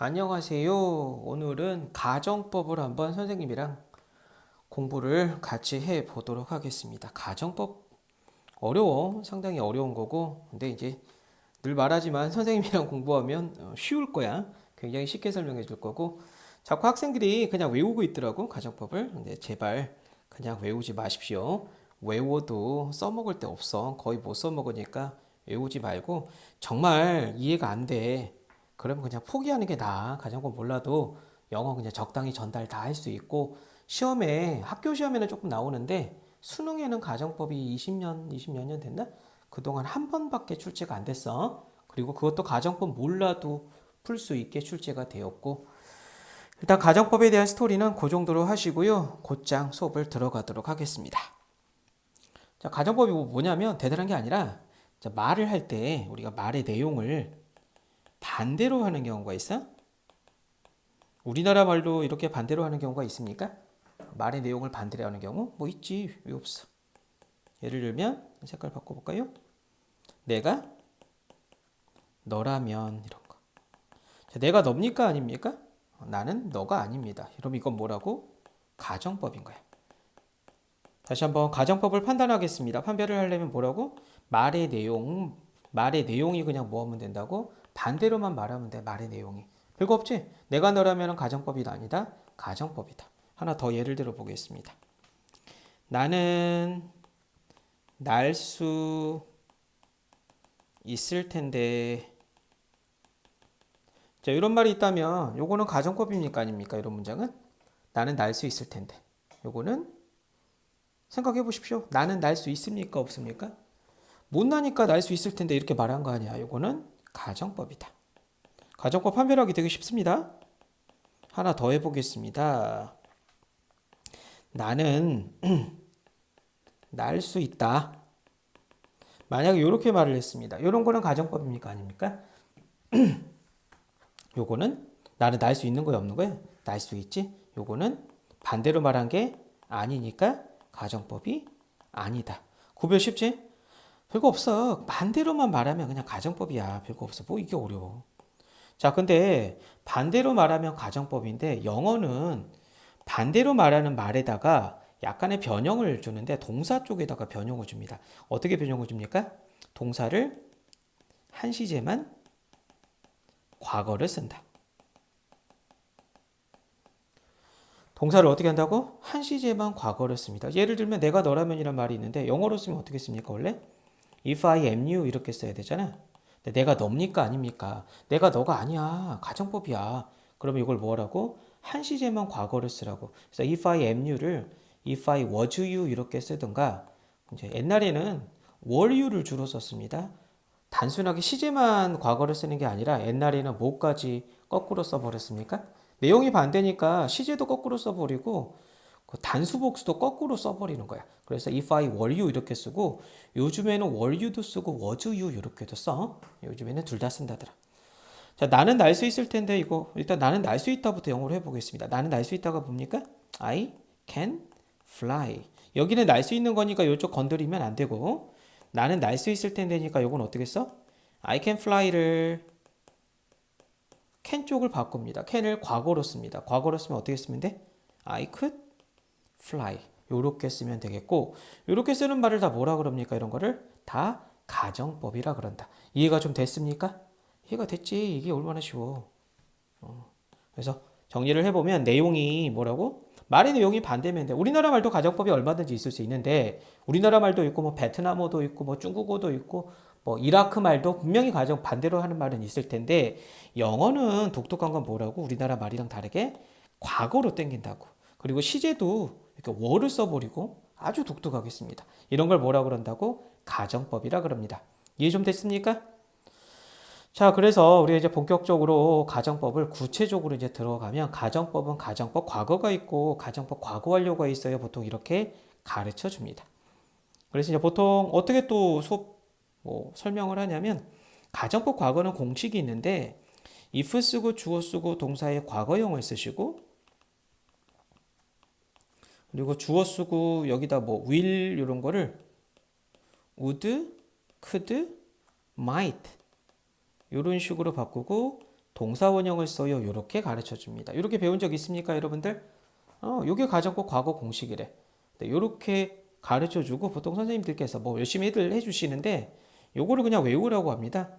안녕하세요. 오늘은 가정법을 한번 선생님이랑 공부를 같이 해 보도록 하겠습니다. 가정법 어려워. 상당히 어려운 거고. 근데 이제 늘 말하지만 선생님이랑 공부하면 쉬울 거야. 굉장히 쉽게 설명해 줄 거고. 자꾸 학생들이 그냥 외우고 있더라고. 가정법을. 근데 제발 그냥 외우지 마십시오. 외워도 써먹을 데 없어. 거의 못 써먹으니까 외우지 말고 정말 이해가 안 돼. 그러면 그냥 포기하는 게 나아. 가정법 몰라도 영어 그냥 적당히 전달 다 할 수 있고 시험에 학교 시험에는 조금 나오는데 수능에는 가정법이 20몇 년 됐나? 그동안 한 번밖에 출제가 안 됐어. 그리고 그것도 가정법 몰라도 풀 수 있게 출제가 되었고 일단 가정법에 대한 스토리는 그 정도로 하시고요. 곧장 수업을 들어가도록 하겠습니다. 자, 가정법이 뭐냐면 대단한 게 아니라 자, 말을 할 때 우리가 말의 내용을 반대로 하는 경우가 있어. 우리나라 말도 이렇게 반대로 하는 경우가 있습니까? 말의 내용을 반대로 하는 경우? 뭐 있지. 왜 없어? 예를 들면 색깔 바꿔볼까요? 내가 너라면 이런 거. 자, 내가 넙니까 아닙니까? 나는 너가 아닙니다. 그럼 이건 뭐라고? 가정법인 거야. 다시 한번 가정법을 판단하겠습니다. 판별을 하려면 뭐라고? 말의 내용이 그냥 뭐 하면 된다고? 반대로만 말하면 돼. 말의 내용이. 별거 없지? 내가 너라면 가정법이 아니다. 가정법이다. 하나 더 예를 들어 보겠습니다. 나는 날 수 있을 텐데. 자, 이런 말이 있다면 요거는 가정법입니까 아닙니까? 이런 문장은 나는 날 수 있을 텐데. 요거는 생각해 보십시오. 나는 날 수 있습니까 없습니까? 못 나니까 날 수 있을 텐데 이렇게 말한 거 아니야. 요거는 가정법이다. 가정법 판별하기 되게 쉽습니다. 하나 더 해보겠습니다. 나는 날 수 있다. 만약에 이렇게 말을 했습니다. 이런 거는 가정법입니까 아닙니까? 요거는 나는 날 수 있는 거야 없는 거야? 날 수 있지. 요거는 반대로 말한 게 아니니까 가정법이 아니다. 구별 쉽지? 별거 없어. 반대로만 말하면 그냥 가정법이야. 별거 없어. 뭐 이게 어려워. 자, 근데 반대로 말하면 가정법인데 영어는 반대로 말하는 말에다가 약간의 변형을 주는데 동사 쪽에다가 변형을 줍니다. 어떻게 변형을 줍니까? 동사를 한 시제만 과거를 쓴다. 동사를 어떻게 한다고? 한 시제만 과거를 씁니다. 예를 들면 내가 너라면이란 말이 있는데 영어로 쓰면 어떻게 씁니까 원래? If I am you 이렇게 써야 되잖아. 근데 내가 넙니까 아닙니까? 내가 너가 아니야. 가정법이야. 그러면 이걸 뭐라고? 한 시제만 과거를 쓰라고. 그래서 if I am you를 if I was you 이렇게 쓰든가 이제 옛날에는 were you를 주로 썼습니다. 단순하게 시제만 과거를 쓰는 게 아니라 옛날에는 뭐까지 거꾸로 써버렸습니까? 내용이 반대니까 시제도 거꾸로 써버리고 그 단수 복수도 거꾸로 써버리는 거야. 그래서 if I were you 이렇게 쓰고 요즘에는 were you도 쓰고 was you 이렇게도 써. 요즘에는 둘 다 쓴다더라. 자, 나는 날 수 있을 텐데 이거 일단 나는 날 수 있다부터 영어로 해보겠습니다. 나는 날 수 있다가 뭡니까? I can fly. 여기는 날 수 있는 거니까 이쪽 건드리면 안 되고 나는 날 수 있을 텐데니까 이건 어떻게 써? I can fly를 can 쪽을 바꿉니다. can을 과거로 씁니다. 과거로 쓰면 어떻게 쓰면 돼? I could fly. 요렇게 쓰면 되겠고 요렇게 쓰는 말을 다 뭐라 그럽니까? 이런 거를 다 가정법이라 그런다. 이해가 좀 됐습니까? 이해가 됐지. 이게 얼마나 쉬워. 그래서 정리를 해보면 내용이 뭐라고? 말의 내용이 반대면 돼. 우리나라 말도 가정법이 얼마든지 있을 수 있는데 우리나라 말도 있고 뭐 베트남어도 있고 뭐 중국어도 있고 뭐 이라크 말도 분명히 가정 반대로 하는 말은 있을 텐데 영어는 독특한 건 뭐라고? 우리나라 말이랑 다르게 과거로 땡긴다고. 그리고 시제도 이렇게 워를 써버리고 아주 독특하겠습니다. 이런 걸 뭐라 그런다고? 가정법이라 그럽니다. 이해 좀 됐습니까? 자, 그래서 우리가 이제 본격적으로 가정법을 구체적으로 이제 들어가면 가정법은 가정법 과거가 있고 가정법 과거 완료가 있어요. 보통 이렇게 가르쳐 줍니다. 그래서 이제 보통 어떻게 또 수업 뭐 설명을 하냐면 가정법 과거는 공식이 있는데 if 쓰고 주어 쓰고 동사의 과거형을 쓰시고 그리고 주어 쓰고 여기다 뭐 will 이런 거를 would, could, might 이런 식으로 바꾸고 동사 원형을 써요. 이렇게 가르쳐 줍니다. 이렇게 배운 적 있습니까, 여러분들? 요게 가정법 과거 공식이래. 이렇게 가르쳐 주고 보통 선생님들께서 뭐 열심히 애들 해주시는데 요거를 그냥 외우라고 합니다.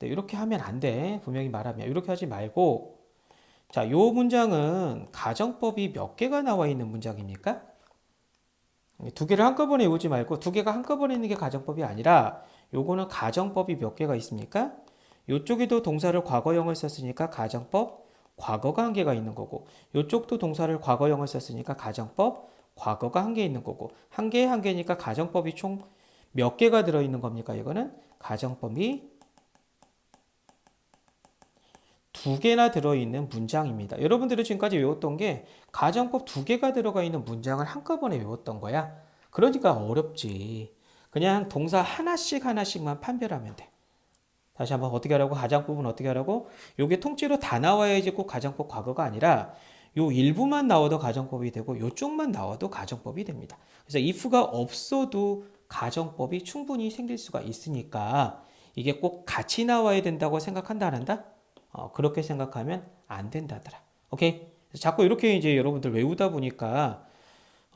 이렇게 하면 안 돼. 분명히 말하면 이렇게 하지 말고 자, 요 문장은 가정법이 몇 개가 나와 있는 문장입니까? 두 개를 한꺼번에 외우지 말고 두 개가 한꺼번에 있는 게 가정법이 아니라 요거는 가정법이 몇 개가 있습니까? 요쪽에도 동사를 과거형을 썼으니까 가정법 과거가 한 개가 있는 거고 요쪽도 동사를 과거형을 썼으니까 가정법 과거가 한 개 있는 거고 한 개에 한 개니까 가정법이 총 몇 개가 들어있는 겁니까? 이거는 가정법이 두 개나 들어있는 문장입니다. 여러분들이 지금까지 외웠던 게 가정법 두 개가 들어가 있는 문장을 한꺼번에 외웠던 거야. 그러니까 어렵지. 그냥 동사 하나씩 하나씩만 판별하면 돼. 다시 한번 어떻게 하라고? 가정법은 어떻게 하라고? 요게 통째로 다 나와야지 꼭 가정법 과거가 아니라 요 일부만 나와도 가정법이 되고 요쪽만 나와도 가정법이 됩니다. 그래서 if가 없어도 가정법이 충분히 생길 수가 있으니까 이게 꼭 같이 나와야 된다고 생각한다 안 한다? 그렇게 생각하면 안 된다더라. 오케이? 자꾸 이렇게 이제 여러분들 외우다 보니까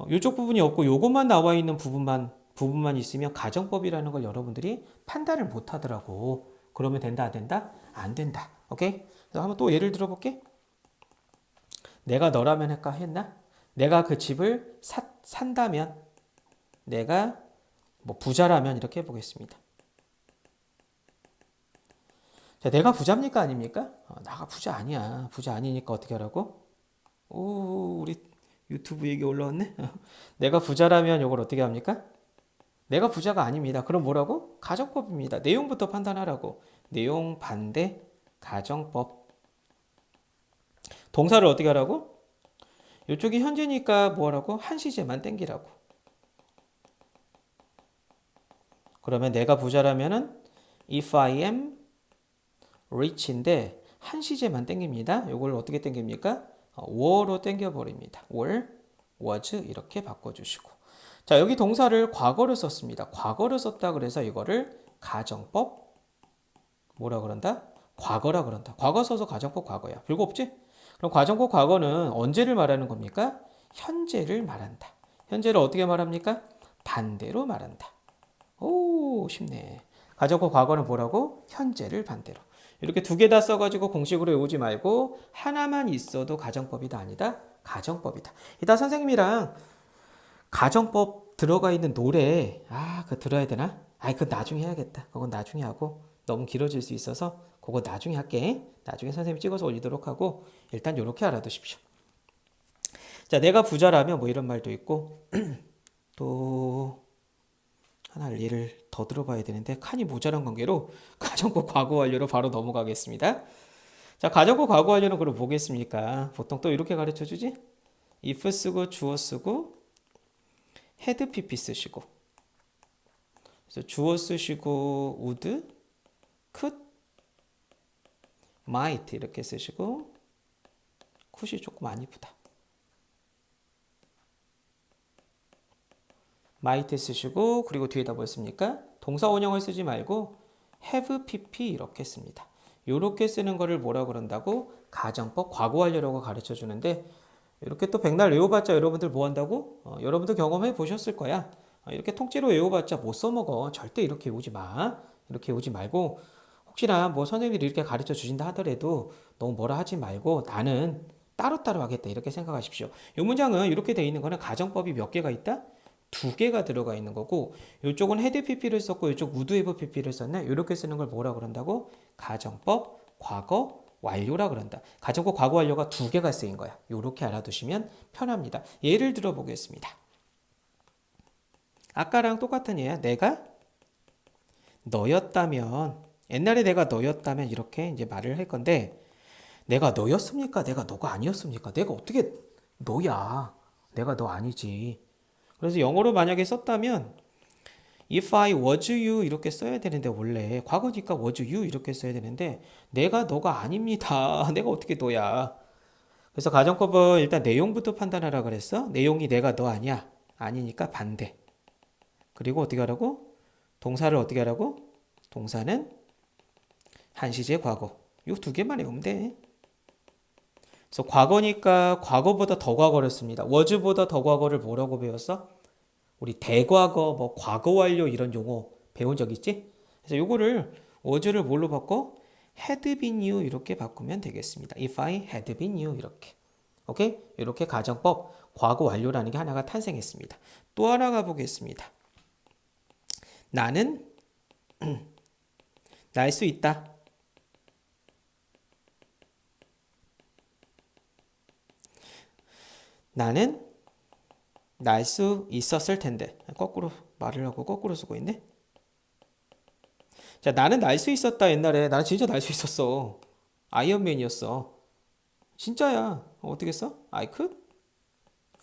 이쪽 부분이 없고 요것만 나와 있는 부분만 있으면 가정법이라는 걸 여러분들이 판단을 못 하더라고. 그러면 된다 안 된다? 안 된다. 오케이? 그래서 한번 또 예를 들어 볼게. 내가 너라면 할까 했나? 내가 그 집을 산다면 내가 뭐 부자라면 이렇게 해보겠습니다. 자, 내가 부자입니까 아닙니까? 나가 부자 아니야. 부자 아니니까 어떻게 하라고? 오, 우리 유튜브 얘기 올라왔네. 내가 부자라면 이걸 어떻게 합니까? 내가 부자가 아닙니다. 그럼 뭐라고? 가정법입니다. 내용부터 판단하라고. 내용 반대 가정법. 동사를 어떻게 하라고? 이쪽이 현재니까 뭐라고? 한 시제만 땡기라고. 그러면 내가 부자라면은 if I am rich인데 한 시제만 땡깁니다. 이걸 어떻게 땡깁니까? were로 땡겨버립니다. were, was 이렇게 바꿔주시고 자 여기 동사를 과거를 썼습니다. 과거를 썼다 그래서 이거를 가정법 뭐라 그런다? 과거라 그런다. 과거 써서 가정법 과거야. 별거 없지? 그럼 가정법 과거는 언제를 말하는 겁니까? 현재를 말한다. 현재를 어떻게 말합니까? 반대로 말한다. 오 쉽네. 가정법 과거는 뭐라고? 현재를 반대로. 이렇게 두 개 다 써가지고 공식으로 외우지 말고 하나만 있어도 가정법이다 아니다? 가정법이다. 이따 선생님이랑 가정법 들어가 있는 노래 그거 들어야 되나? 그건 나중에 해야겠다. 그건 나중에 하고 너무 길어질 수 있어서 그거 나중에 할게. 나중에 선생님이 찍어서 올리도록 하고 일단 이렇게 알아두십시오. 자, 내가 부자라면 뭐 이런 말도 있고 또 하나 예를 더 들어봐야 되는데 칸이 모자란 관계로 가정법 과거 완료로 바로 넘어가겠습니다. 자, 가정법 과거 완료는 그럼 뭐겠습니까? 보통 또 이렇게 가르쳐 주지? if 쓰고 주어 쓰고 had pp 쓰시고 그래서 주어 쓰시고 would, could, might 이렇게 쓰시고 could이 조금 안 이쁘다. might 쓰시고 그리고 뒤에다 뭐 씁니까? 동사 원형을 쓰지 말고 have pp 이렇게 씁니다. 이렇게 쓰는 거를 뭐라 그런다고? 가정법 과거 완료라고 가르쳐 주는데 이렇게 또 백날 외워봤자 여러분들 뭐 한다고? 여러분들 경험해 보셨을 거야. 이렇게 통째로 외워봤자 못 써먹어. 절대 이렇게 외우지 마. 이렇게 외우지 말고 혹시나 뭐 선생님들이 이렇게 가르쳐 주신다 하더라도 너무 뭐라 하지 말고 나는 따로따로 하겠다 이렇게 생각하십시오. 이 문장은 이렇게 돼 있는 거는 가정법이 몇 개가 있다? 두 개가 들어가 있는 거고 이쪽은 헤드 PP를 썼고 이쪽 우드 헤브 PP를 썼네. 이렇게 쓰는 걸 뭐라 그런다고? 가정법 과거 완료라 그런다. 가정법 과거 완료가 두 개가 쓰인 거야. 이렇게 알아두시면 편합니다. 예를 들어 보겠습니다. 아까랑 똑같은 예야. 내가 너였다면 옛날에 내가 너였다면 이렇게 이제 말을 할 건데 내가 너였습니까? 내가 너가 아니었습니까? 내가 어떻게 너야? 내가 너 아니지. 그래서 영어로 만약에 썼다면 if I was you 이렇게 써야 되는데 원래 과거니까 was you 이렇게 써야 되는데 내가 너가 아닙니다. 내가 어떻게 너야. 그래서 가정법은 일단 내용부터 판단하라 그랬어. 내용이 내가 너 아니야. 아니니까 반대. 그리고 어떻게 하라고? 동사를 어떻게 하라고? 동사는 한시제 과거. 요 두 개만 외우면 돼. 그래서 과거니까 과거보다 더 과거를 씁니다. was보다 더 과거를 뭐라고 배웠어? 우리 대과거, 뭐 과거 완료 이런 용어 배운 적 있지? 그래서 요거를 was를 뭘로 바꿔? had been you 이렇게 바꾸면 되겠습니다. If I had been you 이렇게. 오케이? 이렇게 가정법 과거 완료라는 게 하나가 탄생했습니다. 또 하나 가보겠습니다. 나는 날 수 있다. 나는 날 수 있었을 텐데. 거꾸로 말을 하고 거꾸로 쓰고 있네. 자, 나는 날 수 있었다. 옛날에 나는 진짜 날 수 있었어. 아이언맨이었어. 진짜야. 어떻게 써? I could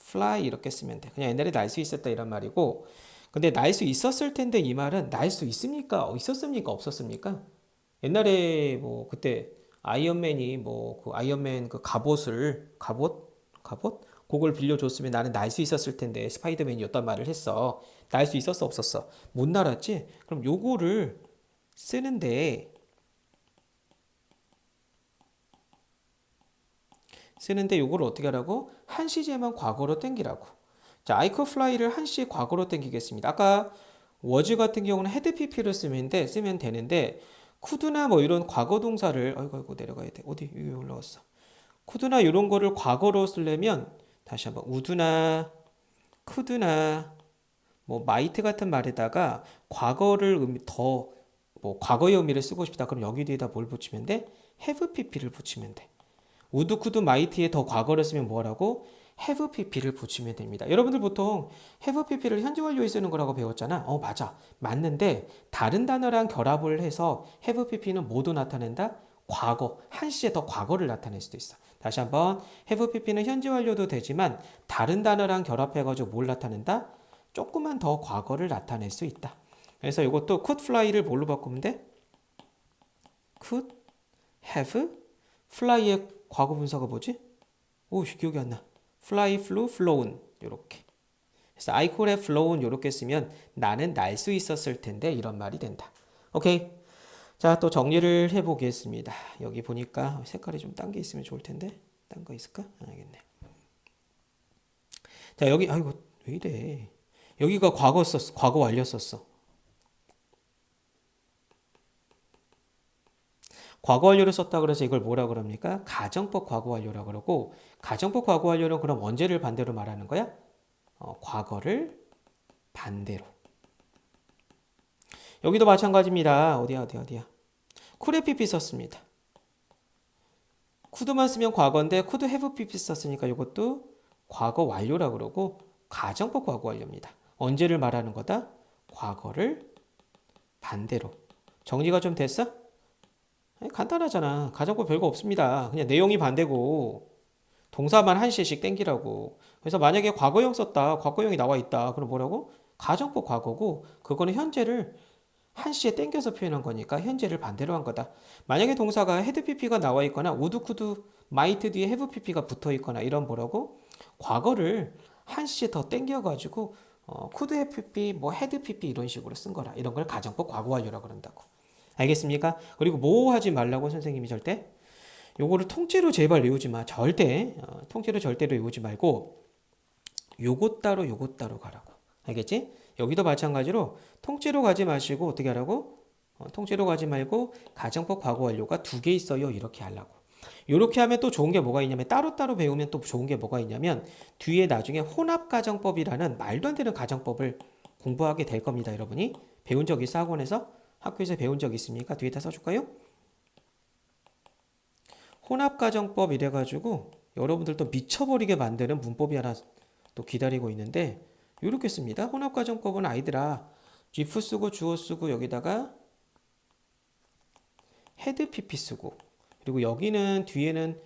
fly 이렇게 쓰면 돼. 그냥 옛날에 날 수 있었다 이런 말이고. 근데 날 수 있었을 텐데 이 말은 날 수 있습니까? 있었습니까? 없었습니까? 옛날에 뭐 그때 아이언맨이 뭐 그 아이언맨 그 갑옷 그걸 빌려줬으면 나는 날 수 있었을 텐데 스파이더맨이었단 말을 했어. 날 수 있었어 없었어? 못 날았지? 그럼 요거를 쓰는데 요거를 어떻게 하라고? 한시제만 과거로 땡기라고. 자, I could fly를 한시 과거로 땡기겠습니다. 아까 was 같은 경우는 had pp를 쓰면 되는데 could나 뭐 이런 과거 동사를 아이고 내려가야 돼. 어디 여기 올라왔어. could나 이런 거를 과거로 쓰려면 다시 한번 would나 could나 뭐 might 같은 말에다가 과거를 더 뭐 과거의 의미를 쓰고 싶다. 그럼 여기 뒤에다 뭘 붙이면 돼? have pp를 붙이면 돼. would, could, might에 더 과거를 쓰면 뭐라고? have pp를 붙이면 됩니다. 여러분들 보통 have pp를 현재 완료에 쓰는 거라고 배웠잖아. 맞아. 맞는데 다른 단어랑 결합을 해서 have pp는 뭐도 나타낸다? 과거. 한시에 더 과거를 나타낼 수도 있어. 다시 한번 have pp는 현재 완료도 되지만 다른 단어랑 결합해가지고 뭘 나타낸다? 조금만 더 과거를 나타낼 수 있다. 그래서 이것도 could fly를 뭘로 바꾸면 돼? could have fly의 과거 분사가 뭐지? 오, 기억이 안 나. fly, flew, flown 요렇게. 그래서 I could have flown 요렇게 쓰면 나는 날 수 있었을 텐데 이런 말이 된다. 오케이. 자, 또 정리를 해보겠습니다. 여기 보니까 색깔이 좀 딴 게 있으면 좋을 텐데 딴 거 있을까? 알겠네. 자, 여기 아이고 왜 이래? 여기가 과거 썼어. 과거 완료 썼어. 과거 완료를 썼다 그래서 이걸 뭐라 그럽니까? 가정법 과거 완료라 그러고 가정법 과거 완료는 그럼 언제를 반대로 말하는 거야? 과거를 반대로. 여기도 마찬가지입니다. 어디야? could pp 썼습니다. could만 쓰면 과거인데 could have pp 썼으니까 이것도 과거 완료라 그러고 가정법 과거 완료입니다. 언제를 말하는 거다? 과거를 반대로. 정리가 좀 됐어? 간단하잖아. 가정법 별거 없습니다. 그냥 내용이 반대고 동사만 한 시씩 땡기라고. 그래서 만약에 과거형 썼다. 과거형이 나와 있다. 그럼 뭐라고? 가정법 과거고 그거는 현재를 한 시에 땡겨서 표현한 거니까 현재를 반대로 한 거다. 만약에 동사가 had pp가 나와 있거나 would, could, might 뒤에 have pp가 붙어 있거나 이런 뭐라고? 과거를 한 시에 더 땡겨가지고 could have pp, 뭐 had pp 이런 식으로 쓴 거라. 이런 걸 가정법 과거 완료라고 그런다고. 알겠습니까? 그리고 뭐 하지 말라고 선생님이 절대? 요거를 통째로 제발 외우지 마. 절대. 통째로 절대로 외우지 말고 요것 따로 가라고. 알겠지? 여기도 마찬가지로 통째로 가지 마시고 어떻게 하라고? 통째로 가지 말고 가정법 과거 완료가 두 개 있어요. 이렇게 하려고. 이렇게 하면 또 좋은 게 뭐가 있냐면 따로따로 배우면 또 좋은 게 뭐가 있냐면 뒤에 나중에 혼합가정법이라는 말도 안 되는 가정법을 공부하게 될 겁니다. 여러분이 배운 적 있어? 학원에서? 학교에서 배운 적 있습니까? 뒤에다 써줄까요? 혼합가정법 이래가지고 여러분들도 미쳐버리게 만드는 문법이 하나 또 기다리고 있는데 이렇게 씁니다. 혼합가정법은 아이들아 if 쓰고 주어 쓰고 여기다가 had pp 쓰고 그리고 여기는 뒤에는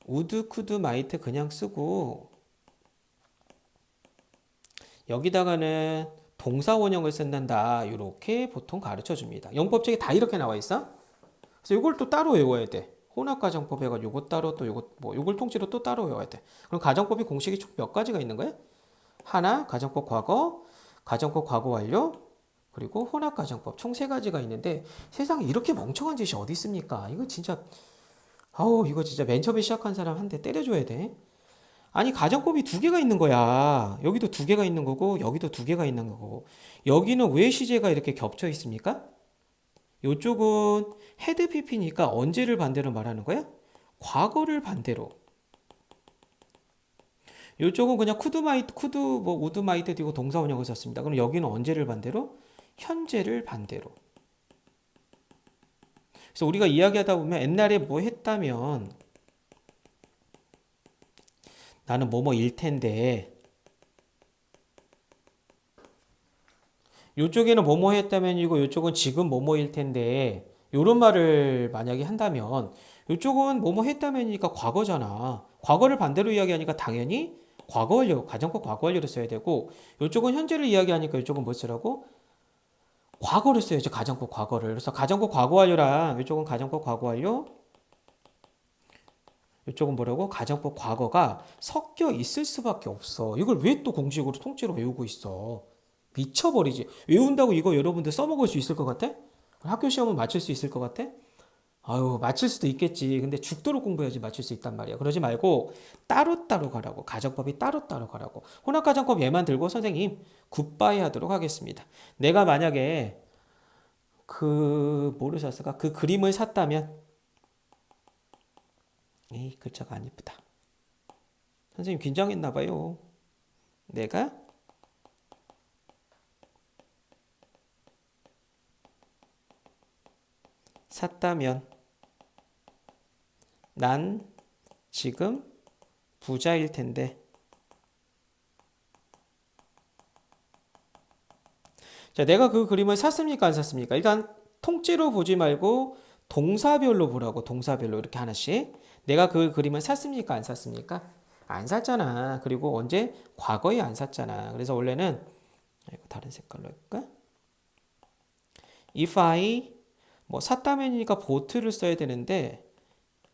would, could, might 그냥 쓰고 여기다가는 동사 원형을 쓴단다. 이렇게 보통 가르쳐 줍니다. 영법책에 다 이렇게 나와 있어. 그래서 이걸 또 따로 외워야 돼. 혼합가정법 해가지고 요거 따로 또 요거 뭐 요걸 통째로 또 따로 외워야 돼. 그럼 가정법이 공식이 총 몇 가지가 있는 거야? 하나, 가정법 과거, 가정법 과거 완료, 그리고 혼합가정법 총 세 가지가 있는데 세상에 이렇게 멍청한 짓이 어디 있습니까? 이거 진짜 아우, 이거 진짜 맨 처음에 시작한 사람 한 대 때려줘야 돼. 아니, 가정법이 두 개가 있는 거야. 여기도 두 개가 있는 거고, 여기도 두 개가 있는 거고. 여기는 왜 시제가 이렇게 겹쳐 있습니까? 이쪽은 헤드 PP니까 언제를 반대로 말하는 거야? 과거를 반대로. 이쪽은 그냥 쿠드 뭐 우드마이트 띄고 동사 원형을 썼습니다. 그럼 여기는 언제를 반대로? 현재를 반대로. 그래서 우리가 이야기하다 보면 옛날에 뭐 했다면 나는 뭐뭐일 텐데 이쪽에는 뭐뭐 했다면이고 이쪽은 지금 뭐뭐일 텐데 이런 말을 만약에 한다면 이쪽은 뭐뭐 했다면이니까 과거잖아. 과거를 반대로 이야기하니까 당연히 과거 완료, 가정법 과거 완료를 써야 되고 이쪽은 현재를 이야기하니까 이쪽은 뭐 쓰라고? 과거를 써야죠. 가정법 과거를. 그래서 가정법 과거 완료랑 이쪽은 가정법 과거 완료, 이쪽은 뭐라고? 가정법 과거가 섞여 있을 수밖에 없어. 이걸 왜 또 공식으로 통째로 외우고 있어? 미쳐버리지. 외운다고 이거 여러분들 써먹을 수 있을 것 같아? 학교 시험은 맞출 수 있을 것 같아? 아유, 맞출 수도 있겠지. 근데 죽도록 공부해야지 맞출 수 있단 말이야. 그러지 말고 따로따로 가라고. 가정법이 따로따로 가라고. 혼합가정법 얘만 들고 선생님 굿바이 하도록 하겠습니다. 내가 만약에 뭐를 샀을까? 그 그림을 샀다면 에이, 글자가 안 예쁘다. 선생님 긴장했나 봐요. 내가 샀다면 난 지금 부자일 텐데. 자, 내가 그 그림을 샀습니까? 안 샀습니까? 일단 통째로 보지 말고 동사별로 보라고. 동사별로 이렇게 하나씩. 내가 그 그림을 샀습니까? 안 샀습니까? 안 샀잖아. 그리고 언제? 과거에 안 샀잖아. 그래서 원래는 이거 다른 색깔로 할까? If I 뭐 샀다면이니까 bought를 써야 되는데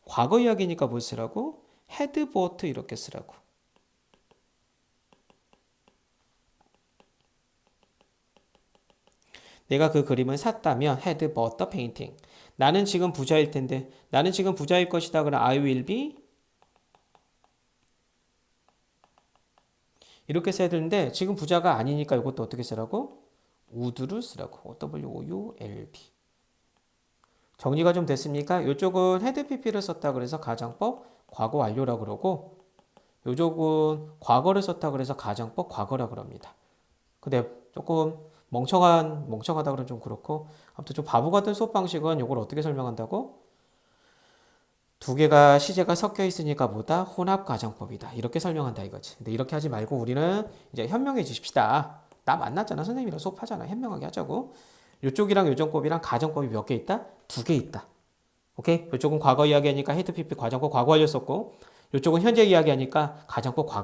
과거 이야기니까 뭘 쓰라고? had bought 이렇게 쓰라고. 내가 그 그림을 샀다면 had bought the painting. 나는 지금 부자일 텐데 나는 지금 부자일 것이다. 그럼 I will be 이렇게 써야 되는데 지금 부자가 아니니까 이것도 어떻게 쓰라고? would를 쓰라고. would. 정리가 좀 됐습니까? 이쪽은 had pp를 썼다 그래서 가정법 과거 완료라 그러고 이쪽은 과거를 썼다 그래서 가정법 과거라 그럽니다. 근데 조금 멍청하다 그러면 좀 그렇고 아무튼 좀 바보 같은 수업 방식은 이걸 어떻게 설명한다고? 두 개가 시제가 섞여 있으니까 뭐다? 혼합 가정법이다. 이렇게 설명한다 이거지. 근데 이렇게 하지 말고 우리는 이제 현명해지십시다. 나 만났잖아. 선생님이랑 수업하잖아. 현명하게 하자고. 이쪽이랑 요정법이랑 가정법이 몇 개 있다? 두 개 있다. 오케이? 이쪽은 과거 이야기하니까 헤드 피피 과정법 과거 완료 썼고 이쪽은 현재 이야기하니까 가정법 과거